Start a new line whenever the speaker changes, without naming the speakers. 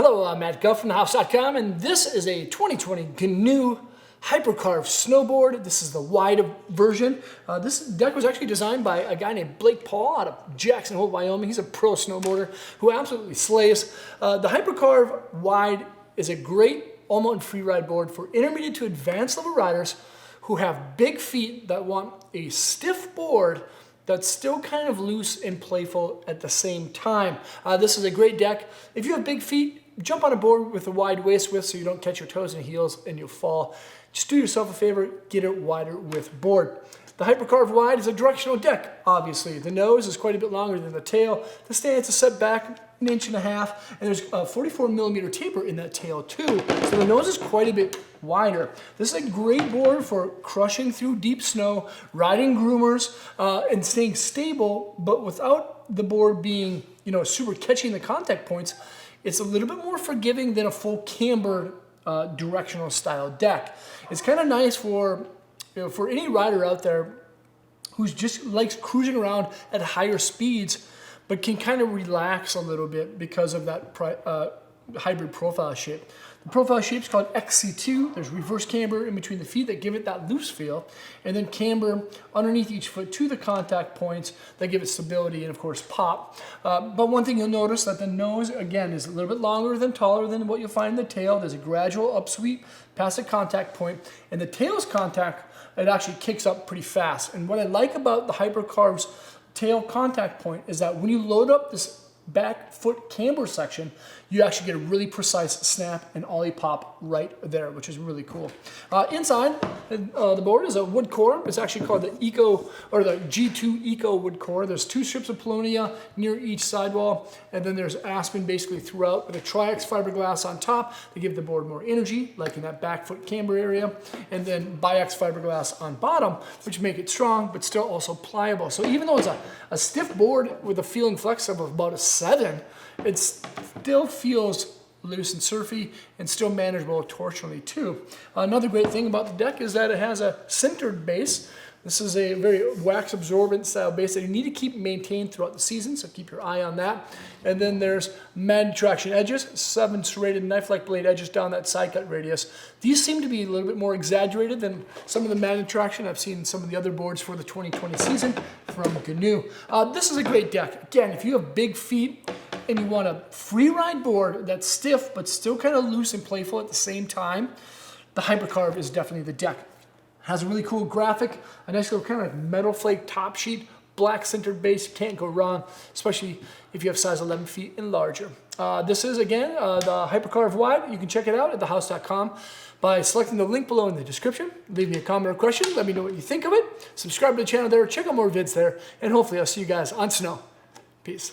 Hello, I'm Matt Guff from thehouse.com, and this is a 2020 GNU Hypercarve snowboard. This is the wide version. This deck was actually designed by a guy named Blake Paul out of Jackson Hole, Wyoming. He's a pro snowboarder who absolutely slays. The Hypercarve wide is a great all-mountain freeride board for intermediate to advanced level riders who have big feet that want a stiff board that's still kind of loose and playful at the same time. This is a great deck. If you have big feet, jump on a board with a wide waist width so you don't catch your toes and heels and you'll fall. Just do yourself a favor, get it wider with board. The Hypercarve wide is a directional deck, obviously. The nose is quite a bit longer than the tail. The stance is set back 1.5 inches, and there's a 44mm taper in that tail too. So the nose is quite a bit wider. This is a great board for crushing through deep snow, riding groomers, and staying stable, but without the board being, super catching the contact points. It's a little bit more forgiving than a full cambered directional style deck. It's kind of nice for any rider out there who's just likes cruising around at higher speeds, but can kind of relax a little bit because of that hybrid profile shape. The profile shape is called XC2. There's reverse camber in between the feet that give it that loose feel, and then camber underneath each foot to the contact points that give it stability and, of course, pop. But one thing you'll notice that the nose, again, is a little bit longer than taller than what you'll find in the tail. There's a gradual upsweep past the contact point, and the tail's contact, it actually kicks up pretty fast. And what I like about the Hypercarve's tail contact point is that when you load up this back foot camber section, you actually get a really precise snap and ollie pop right there, which is really cool. Inside the board is a wood core. It's actually called the G2 Eco wood core. There's 2 strips of paulownia near each sidewall, and then there's aspen basically throughout with a Tri-X fiberglass on top to give the board more energy, like in that back foot camber area, and then Bi-X fiberglass on bottom, which make it strong but still also pliable. So even though it's a stiff board with a feeling flex of about a 7, it still feels loose and surfy and still manageable torsionally too. Another great thing about the deck is that it has a sintered base. This is a very wax absorbent style base that you need to keep maintained throughout the season, so keep your eye on that. And then there's magnet traction edges, 7 serrated knife-like blade edges down that side cut radius. These seem to be a little bit more exaggerated than some of the magnet traction I've seen in some of the other boards for the 2020 season from GNU. This is a great deck. Again, if you have big feet and you want a free ride board that's stiff but still kind of loose and playful at the same time, the Hypercarve is definitely the deck. Has a really cool graphic, a nice little kind of metal flake top sheet, black sintered base, can't go wrong, especially if you have size 11 feet and larger. This is, again, the Hypercarve wide. You can check it out at thehouse.com by selecting the link below in the description. Leave me a comment or question, let me know what you think of it. Subscribe to the channel there, check out more vids there, and hopefully I'll see you guys on snow. Peace.